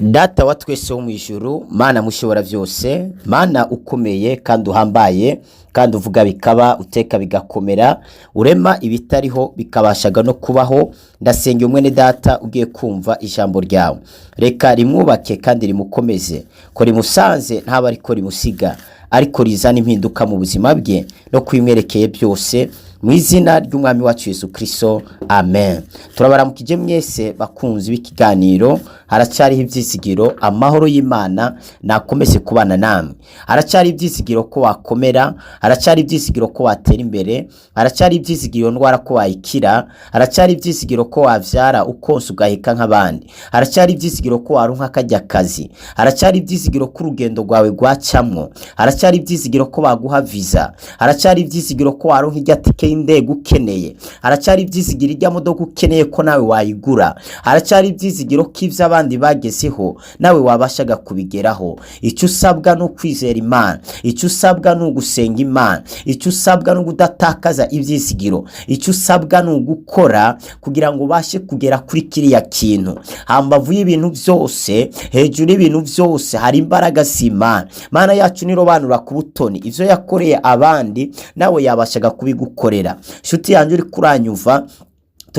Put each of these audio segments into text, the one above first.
Data wa twese wo mwijuru, Mana mushobora vyose, Mana ukomeye kandi uhambaye, kandi uvuga bikaba, uteka bigakomera, urema ibitariho bikabashaga no kubaho. Ndasenga umwene data ugiye kumva ijambo ryawe, reka rimwubake kandi rimukomeze, ko rimusanze ntaba ariko rimusiga, ariko rizana impinduka mu buzima bwe no kwimwerekeye byose, mu izina ry'umwami wacu Yesu Kristo, amen. Turabaramukije mwese bakunzi b'ikiganiro, haracyariho ivyizigiro, amahoro y'Imana nakomeze kubana namwe. Haracyari ivyizigiro ko wakomera, haracyari ivyizigiro ko watera imbere, haracyari ivyizigiro ndwara ko wayikira, haracyari ivyizigiro ko wavyara ukonsa ugaheka nk'abandi, haracyari ivyizigiro ko waronka akajya kazi, haracyari ivyizigiro ko urugendo rwawe rwacamwo, haracyari ivyizigiro ko baguha visa, haracyari ivyizigiro ko waronka igatike y'indege ukeneye, haracyari ivyizigiro ijya modoka ukeneye ko nawe wayigura, haracyari ivyizigiro ko ivyo abandi bagezeho nawe wabashaga kubigeraho. Icyo usabwa no kwizera Imana, icyo usabwa no gusenga Imana, icyo usabwa no kudatakaza ivyizigiro, icyo usabwa no gukora kugira ngo ubashe kugera kuri kiriya kintu. Hambavu y'ibintu byose, hejuru y'ibintu byose hari imbaraga z'Imana. Mana yacu nirobanura ku butoni, ivyo yakoreye abandi nawe yabashaga kubigukorera. Shuti yanjye uri kuranyuva,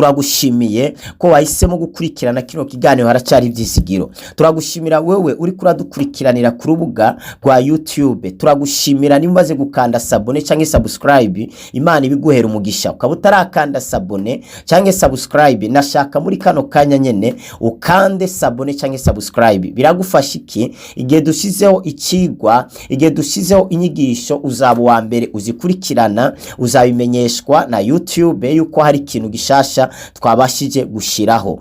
turagushimiye ko wahisemo gukurikirana kino kiganiro haracyari ivyizigiro. Turagushimira wewe uri kuradukurikiranira ku rubuga rwa YouTube. Turagushimira nimbaze gukanda sabone canke subscribe, Imana ibiguhera umugisha. Ukaba utarakanda sabone canke subscribe, nashaka muri kano kanya nyene ukande sabone canke subscribe. Biragufasha iki? Igihe dushizeho ikigwa, igihe dushizeho inyigisho, uzaba wa mbere uzikurikirana, uzabimenyeshwa na YouTube yuko hari ikintu gishasha twabashije gushiraho.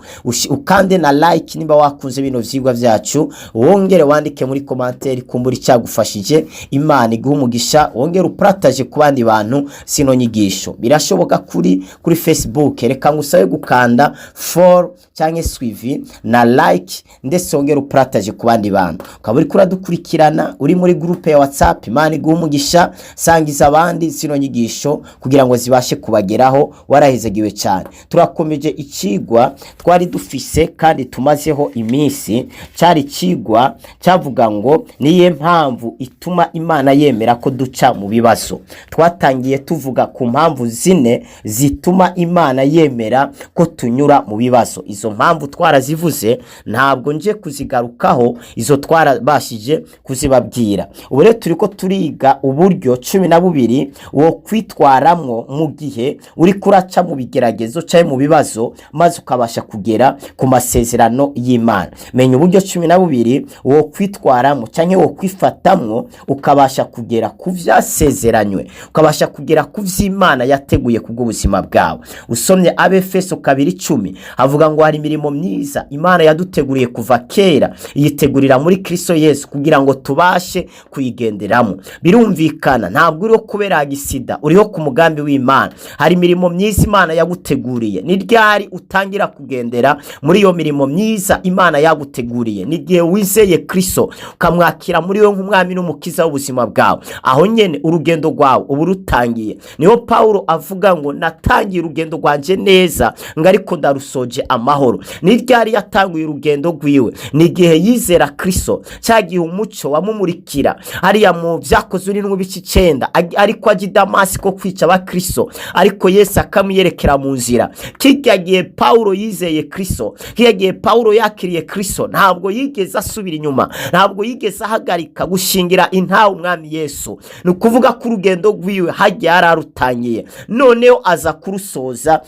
Ukande na like nimba wakunze bino vyigwa vyacu, wongere wandike muri commentaire kumbura cyagufashije. Imana iguha umugisha, wongere upartage ku bandi bantu sino nyigisho. Birashoboka kuri Facebook, reka ngusabe gukanda follow canke suivi na like, ndetse wongere upartage ku bandi bantu. Ukaba uri kuradukurikirana uri muri groupe ya WhatsApp, Imana iguha umugisha, sangiza abandi sino nyigisho kugira ngo zibashe kubageraho. Warahezegiwe cyane. Turakomeje ikigwa twari dufise kandi tumazeho iminsi, cyari ikigwa cyavuga ngo niye mpamvu ituma Imana yemera ko duca mu bibazo. Twatangiye tuvuga ku mpamvu zine zituma Imana yemera ko tunyura mu bibazo. Izo mpamvu twarazivuze, ntabwo nje kuzigarukaho, izo twarabashije kuzibabwira. Ubu rero turiko turiga uburyo 12 wo kwitwaramwo mu gihe uri kuraca mu bigeragezo cyaye mu bibazo, maze ukabasha kugera ku masezerano y'Imana. Menya uburyo 12 wo kwitwaramo canke wo kwifatamwo ukabasha kugera ku vyasezeranywe, ukabasha kugera ku vy'Imana yateguye kubwo buzima bwawe. Usomye Abefeso 2:10 havuga ngo hari imirimo myiza Imana yaduteguriye kuva kera, yitegurira muri Kristo Yesu kugira ngo tubashe kuyigenderamo. Birumvikana ntabwo uriho kubera agisida, uriho ku mugambi w'Imana. Hari imirimo myiza Imana yaguteguriye. Ni ryari utangira kugendera muri iyo mirimo myiza Imana yaguteguriye? Ni gihe wizeye Kristo ukamwakira muri we nk'umwami n'umukiza w'ubuzima bwawe. Aho nyene urugendo rwawe ubu rutangiye. Niho Paulo avuga ngo natangiye urugendo rwanje neza, ngariko ndarusoje amahoro. Ni ryari yatanguye urugendo rwiwe? Ni gihe yizera Kristo, cyagiye umuco wamumurikira hariya mu Vyakozwe n'Intumwa 9, ariko aje Damasiko kwica ba Kristo, ariko Yesu akamuyerekera mu nzira. Kigagiye Paulo yizeye Kristo, kigagiye Paulo yakiriye Kristo, ntabwo yigeze asubira inyuma, ntabwo yigeze ahagarika gushingira intawe umwami Yesu. Ni kuvuga ko urugendo rwiwe hagiye ararutangiye, noneho aza kurusoza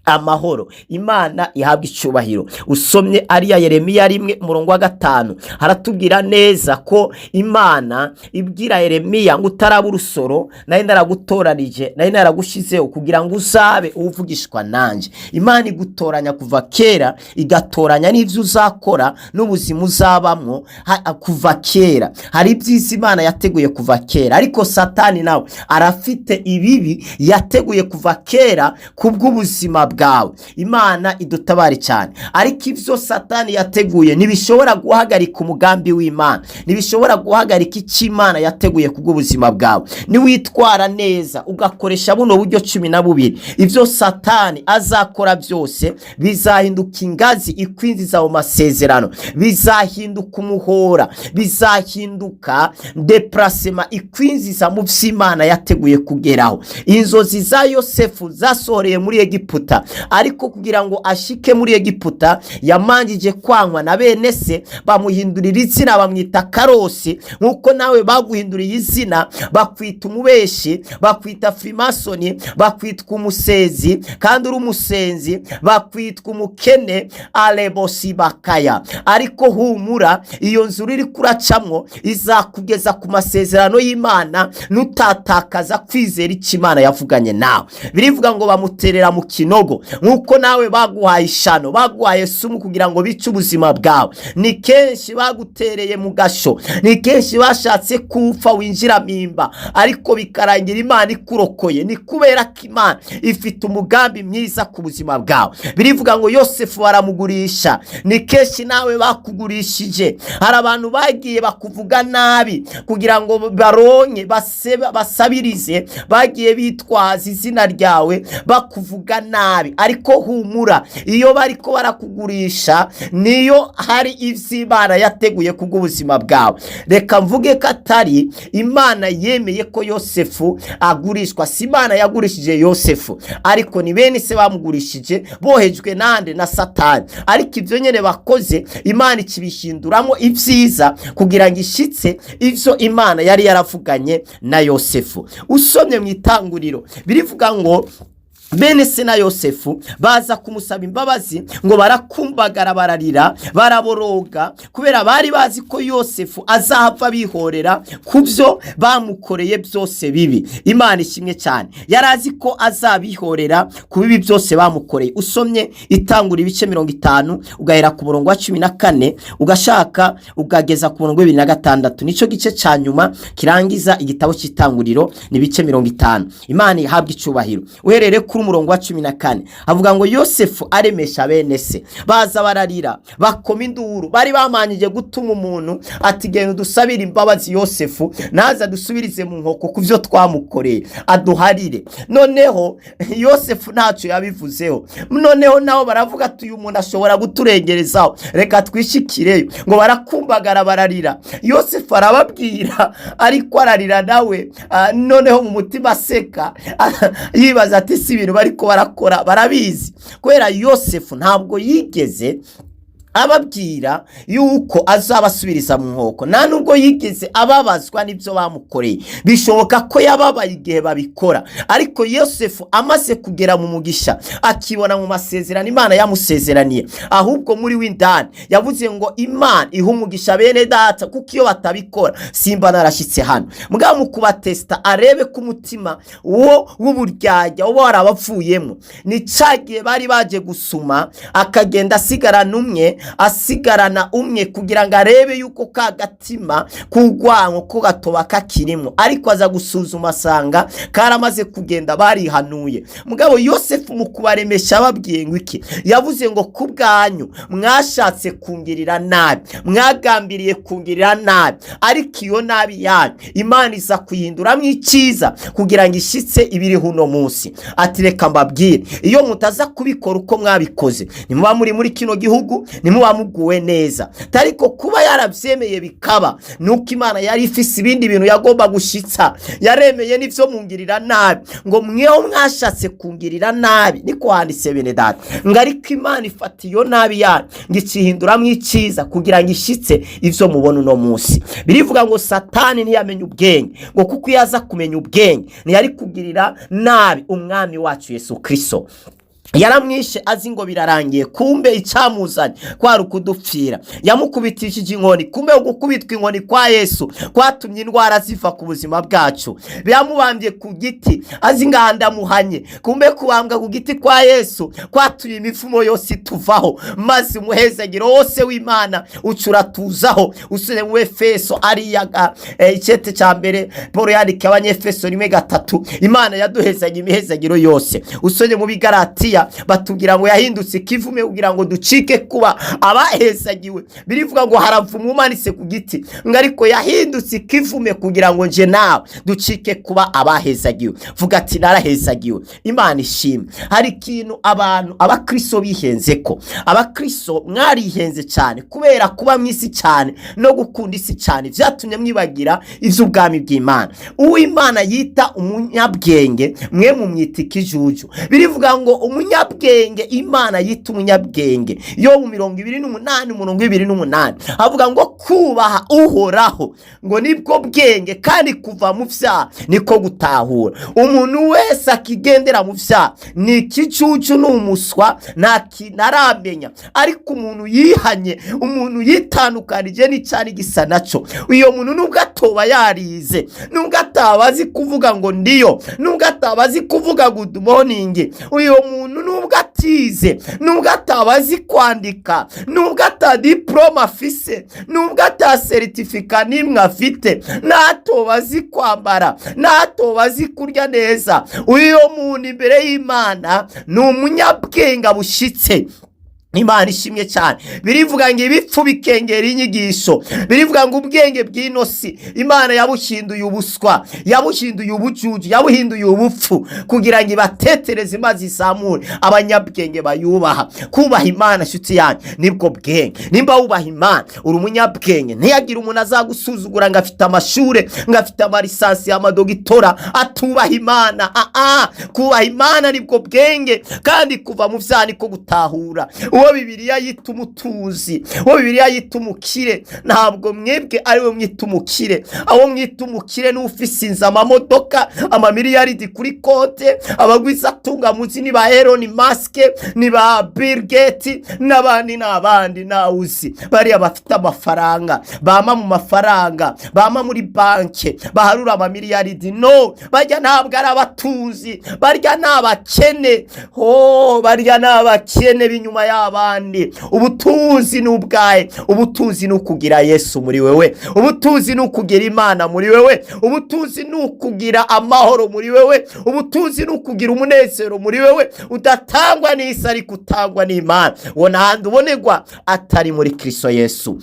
amahoro. Imana ihabwa icubahiro. Usomye ariya Yeremiya 1:5 haratubwira neza ko Imana ibwira Yeremiya ngo utaraba urusoro nari naragutoranije, nari naragushizeho kugira ngo uzabe uvugishwa nanje. Imana igutoranya kuva kera, igatoranya n'ivyo uzakora n'ubuzima uzabamwo kuva kera. Hari ibyiza Imana yateguye kuva kera, ariko Satani nawe arafite ibibi yateguye kuva kera kubw'ubuzima bwawe. Imana idutabare cyane. Ariko ivyo Satani yateguye ntibishobora guhagarika umugambi w'Imana, ntibishobora guhagarika icyo Imana yateguye kubw'ubuzima bwawe. Niwitwara neza ugakoresha buno buryo 12, ivyo Satani azakora byose bizahinduka ingazi ikwinjiza mu masezerano, bizahinduka umuhora, bizahinduka deplacement ikwinjiza mu vy'Imana yateguye kugeraho. Inzozi za Yosefu zasoreye muri Egiputa, ariko kugira ngo ashike muri Egiputa yamanjije kwanywa na bene se, bamuhindurira izina bamwita Karosi, nkuko nawe baguhinduriye izina bakwita umubeshi, bakwita Freemason, bakwitwa umusezi, kandi uri umusenzi bakwitwa umukene, alebosi bakaya. Ariko humura, iyo nzuri iri kuracamwo izakugeza ku masezerano y'Imana, nutatakaza kwizera icyo Imana yavuganye nawe. Birivuga ngo bamuterera mu kinogo, nkuko nawe baguhaye ishano, baguhaye sumu kugira ngo bice ubuzima bwawe. Ni kenshi bagutereye mu gasho, ni kenshi bashatse kupfa winjira mimba, ariko bikarangira Imana ikurokoye. Ni kubera ko Imana ifite umugambi mwiza ku buzima bwawe. Birivuga ngo Yosefu baramugurisha, ni kenshi nawe bakugurishije. Hari abantu bagiye bakuvuga nabi kugira ngo baronke basabirize, bagiye bitwaza izina ryawe bakuvuga nabi. Ariko humura, iyo bariko barakugurisha niyo hari ivy'Imana yateguye kubw'ubuzima bwawe. Reka mvuge ko atari Imana yemeye ko Yosefu agurishwa, si Imana yagurishije Yosefu, ariko ni bene se bamugurishije bohejwe nande na Satani. Ariko ivyo nyene bakoze Imana ikibihinduramo ivyiza kugira ngo ishitse ivyo Imana yari yaravuganye na Yosefu. Usomye mu Itanguriro birivuga ngo bene se na Yosefu baza kumusaba imbabazi, ngo barakumbagara, bararira, baraboroga, kubera bari bazi ko Yosefu azahava bihorera kubyo bamukoreye byose bibi. Imana ishimwe cyane, yarazi ko azabihorera ku bibi byose bamukoreye. Usomye Itanguriro ibice 50 ugahera ku murongo wa 14 ugashaka ugageza ku murongo wa 26, nico gice ca nyuma kirangiza igitabo cy'Itanguriro, ni bice 50. Imana ihabwa icubahiro. Uherere ku umurongo wa 14 avuga ngo Yosefu aremesha bene se, baza bararira, bakoma induru. Bari bamanyije gutuma umuntu ati genda dusabira imbabazi Yosefu, naza dusubirize mu nkoko kuvyo twamukoreye, aduharire. Noneho Yosefu ntacyo yabivuzeho. Noneho naho baravuga ati uyu muntu ashobora guturengerezaho, reka twishikireyo. Ngo barakumbagara, bararira. Yosefu arababwira, ariko ararira nawe. Noneho mu mutima aseka yibaza ati si ibintu bariko barakora barabizi. Kubera Yosefu ntabwo yigeze ababwira yuko azabasubiriza mu nkoko, nta nubwo yigeze ababazwa n'ibyo bamukoreye. Bishoboka ko yababaye igihe babikora, ariko Yosefu amaze kugera mu mugisha, akibona mu masezerano Imana yamusezeraniye, ahubwo muri w'indani yavuze ngo Imana iha umugisha bene data, kuko iyo batabikora simba narashitse hano. Mugabo mu kubatesta arebe ku mutima wo w'uburyarya uba warabavuyemo, ni cagiye bari baje gusuma, akagenda asigarana umwe kugira ngo arebe yuko ka gatima kugwanko ko gatoba kakirimo, ariko aza gusuzuma asanga karamaze kugenda barihanuye. Mugabo Yosefu mu kubaremesha ababwiye ngo iki, yavuze ngo kubwanyu mwashatse kungirira nabi, mwagambiriye kungirira nabi, ariko iyo nabi yanyu Imana iza kuyihinduramo icyiza kugira ngo ishitse ibiri huno munsi. Ati reka mbabwire, iyo mutaza kubikora uko mwabikoze, nimuba muri kino gihugu, nimuba muguwe neza. Tariko kuba yaravyemeye bikaba, nuko Imana yari ifise ibindi bintu yagomba gushitsa. Yaremeye n'ivyo mungirira nabi, ngo mweho mwashatse kungirira nabi, niko handitse bene data. Ariko Imana ifata iyo nabi yanyu ngicihinduramo icyiza kugira ngo ishitse ivyo mubona uno munsi. Birivuga ngo Satani ntiyamenye ubwenge, ngo kuko yaza kumenya ubwenge ntiyari kugirira nabi umwami wacu Yesu Kristo. Yaramwishe azi ngo birarangiye, kumbe icamuzanye kwari ukudupfira. Yamukubitishije inkoni, kumbe ugukubitwa inkoni kwa Yesu kwatumye indwara ziva ku buzima bwacu. Byamubambye ku giti azi ngahanda muhanye, kumbe kubambwa ku giti kwa Yesu kwatumye imifumo yose tuvaho, maze umuhezagiro wose w'Imana ucura tuzaho. Usune mu Efeso ariyaga icete ca mbere Paul yandika abanyefeso 1:3, Imana yaduhezanye imihezagiro yose. Usone mu Bigalatiya bibiliya batubwira ngo yahindutse ikivume kugira ngo ducike kuba abahezagiwe. Birivuga ngo haravumwa umanitse ku giti, ngo ariko yahindutse ikivume kugira ngo nje nawe ducike kuba abahezagiwe. Vuga ati narahezagiwe. Imana ishimwe. Hari ikintu abantu abakristo bihenze ko, abakristo mwarihenze cyane kubera kuba mwisi cyane no gukunda isi cyane, vyatumye mwibagira ivy'ubwami bw'Imana. Uw'Imana yita umunyabwenge, mwe mumwita ikijuju. Birivuga ngo umunyabwenge Imana yita umunyabwenge. Yobu 28:28 avuga ngo kubaha uhoraho ngo nibwo bwenge, kandi kuva mu vyaha niko gutahura. Umuntu wese akigendera mu vyaha ni ikijuju n'umuswa, ntaramenya. Ariko umuntu yihanye, umuntu yitandukanije n'icari gisa naco, uyo muntu nubwo atoba yarize, nubwo atabazi kuvuga ngo ndiyo, nubwo atabazi kuvuga good morning, uyo muntu nubwo atize, nubwo atabazi kwandika, nubwo ata diploma afise, nubwo ata certificate nimwe afite, natobazi kwambara, natobazi kurya neza, uyo muntu imbere y'Imana ni umunyabwenge bushitse. Imana ishimye cyane. Birivuga ngo ibipfu bikengera inyigisho. Birivuga ngo ubwenge bw'inosi Imana yabushinduye ubuswa, yabushinduye ubujuju, yabuhinduye ubupfu kugira ngo ibatetereze mazi isamure abanyabwenge bayubaha. Kubaha Imana shuti yanjye nibwo bwenge. Nimba wubaha Imana uri umunyabwenge, ntiyagira umuntu azagusuzugura ngo afite amashure, ngo afite amalisansi y'amadogitora atubaha Imana. Kubaha Imana nibwo bwenge, kandi kuva mu vyaha niko gutahura. Uwo Bibiliya yita umutuzi, uwo Bibiliya yita umukire, ntabwo mwebwe ari we mwita umukire. Aho mwita umukire n'ufise inzu, amamodoka, amamiliyaridi kuri konte, abagwiza atunga muzi ni ba Elon Musk, ni ba Bill Gates n'abandi nawuzi. Bari abafite amafaranga, bama mu mafaranga, bama muri banke, baharura amamiliyaridi. No, barya ntabwo ari abatuzi, barya n'abakene. Barya n'abakene binyuma yabo abandi. Ubutunzi n'ubwaye, ubutunzi n'ukugira Yesu muri wewe, ubutunzi n'ukugira Imana muri wewe, ubutunzi n'ukugira amahoro muri wewe, ubutunzi n'ukugira umunezero muri wewe udatangwa n'isi ariko utangwa n'Imana. Wona handi ubonegwa atari muri Kristo Yesu.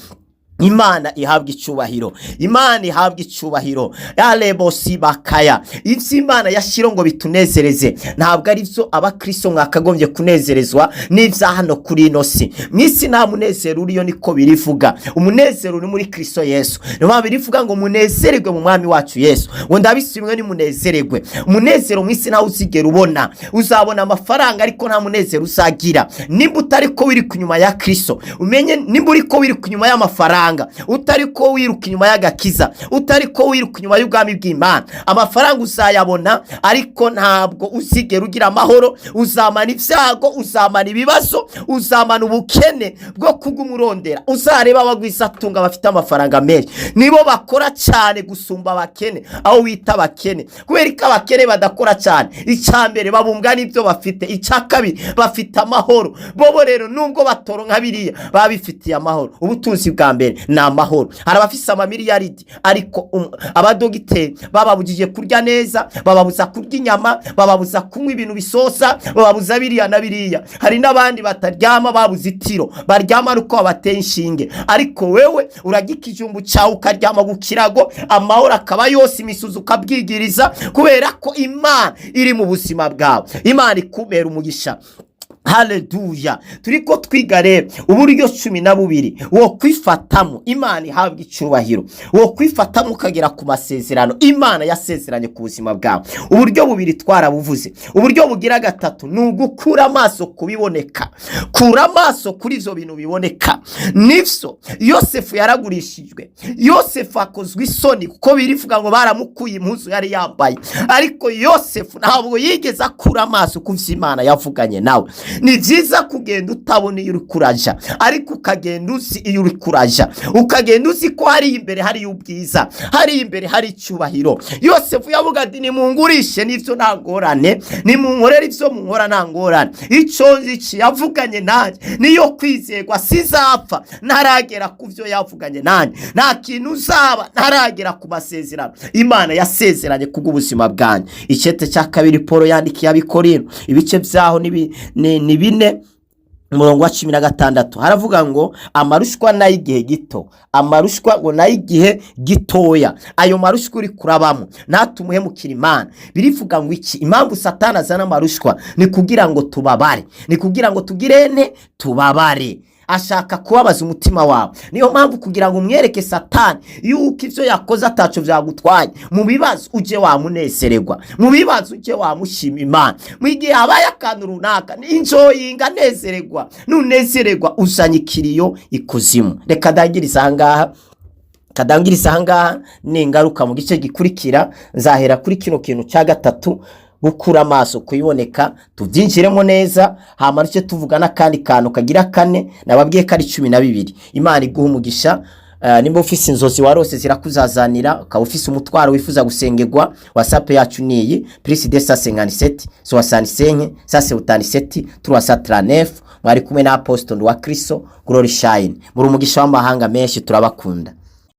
Imana ihabwa icubahiro, Imana ihabwa icubahiro. Yarebosi bakaya ivyo Imana yashiro ngo bitunezereze, ntabwo ari vyo abakristo mwakagombye kunezerezwa n'ivya hano kuri inosi. Mwisi nta munezero uriyo, niko birivuga. Umunezero uri muri Kristo Yesu. Niyo birivuga ngo munezererwe mu mwami wacu Yesu. Ngo ndabisimwe ni munezererwe. Umunezero mwisi nta uzigera ubona. Uzabona amafaranga ariko nta munezero uzagira. Nimba utariko wiri kunyuma ya Kristo, umenye nimba uriko wiri kunyuma y'amafaranga, utariko wiruka inyuma y'agakiza, utariko wiruka inyuma y'ubwami bw'Imana, amafaranga uzayabona ariko ntabwo uzigera ugira amahoro. Uzamana ivyago, uzamana ibibazo, uzamana ubukene bwo kugumurondera. Uzareba abagwiza atunga bafite amafaranga menshi nibo bakora cyane gusumba abakene, aho wita abakene, kubera ko abakene badakora cyane. Icambere babumbwa n'ibyo bafite, icakabiri bafite amahoro. Bobo rero nubwo batoronka biriya babifitiye amahoro. Ubutunzi bwa mbere na amahoro. Harabafise amamiliyaridi ariko abadogiteri bababujije kurya neza, bababuza kurya inyama, bababuza kunywa ibintu bisosa, bababuza biriya na biriya. Hari n'abandi bataryama babuze itiro, baryama ariko babateye inshinge. Ariko wewe uragikijumbu cyawe ukaryama gukirago, amahoro akaba yose, imisuzu ukabwigiriza, kubera ko Imana iri mu buzima bwawe. Imana ikubera umugisha. Haleluya. Turiko twiga rero uburyo 12 wo kwifatamo. Imana ihabwa icubahiro. Wo kwifatamo ukagera ku masezerano Imana yasezeranye ku buzima bwawe. Uburyo bubiri twarabuvuze. Uburyo bugira gatatu n'ugukura amaso kubiboneka. Kura amaso kuri ivyo bintu biboneka. Nivyo Yosefu yaragurishijwe. Yosefu akozwe isoni kuko birivuga ngo baramukuye impuzu yari yambaye, ariko Yosefu ntabwo yigeze akura amaso ku Imana yavuganye nawe. ni byiza kugenda utabona iyo uri kuraja, ariko ukagenda uzi iyo uri kuraja, ukagenda uzi ko hari imbere hari ubwiza, hari imbere hari icyubahiro. Yosefu yavuga ati nimungurishe n'ivyo nta ngorane, nimunkorere ivyo munkora nta ngorane, ico nzi yavuganye nanjye niyo kwizerwa, sizapfa ntaragera ku vyo yavuganye nanjye, nta kintu uzaba ntaragera ku masezerano Imana yasezeranye kubw'ubuzima bwanjye. Icete cya kabiri Paulo yandikiye abikorino ibice vyaho ni 4 umurongo wa 16 haravuga ngo amarushwa nayo igihe gito, amarushwa ngo nayo igihe gitoya, ayo marushwa uri kurabamo natumuhe mu Imana. Birivuga ngo iki? Impamvu Satani azana amarushwa ni kugira ngo tubabare, ni kugira ngo tugirene tubabare, ashaka kubabaza umutima wawe. Niyo mpamvu kugira ngo umwereke Satani yuko ivyo yakoze ataco vyagutwaye, mu bibazo uje wamunezererwa, mu bibazo uje wamushima Imana. Mugihe abaye akantu runaka enjoyinga, nezererwa, nunezererwa uzanye ikiriyo ikuzimu. Reka ndangiriza ahangaha ningaruka mu gice gikurikira nzahera kuri kino kintu cya gatatu, gukura amaso kuyiboneka, tubyinjiremo neza. Hama ruce tuvugana kandi kantu kagira kane, nababwiye kari 12. Imana iguha umugisha. Nimba ufise inzozi warose zirakuzazanira, ukaba ufise umutwaro wifuza gusengerwa, WhatsApp yacu niyi +257 65 77 339. Mwari kumwe na Apostle wa Kristo Glory Shine. Muri umugisha w'amahanga menshi, turabakunda.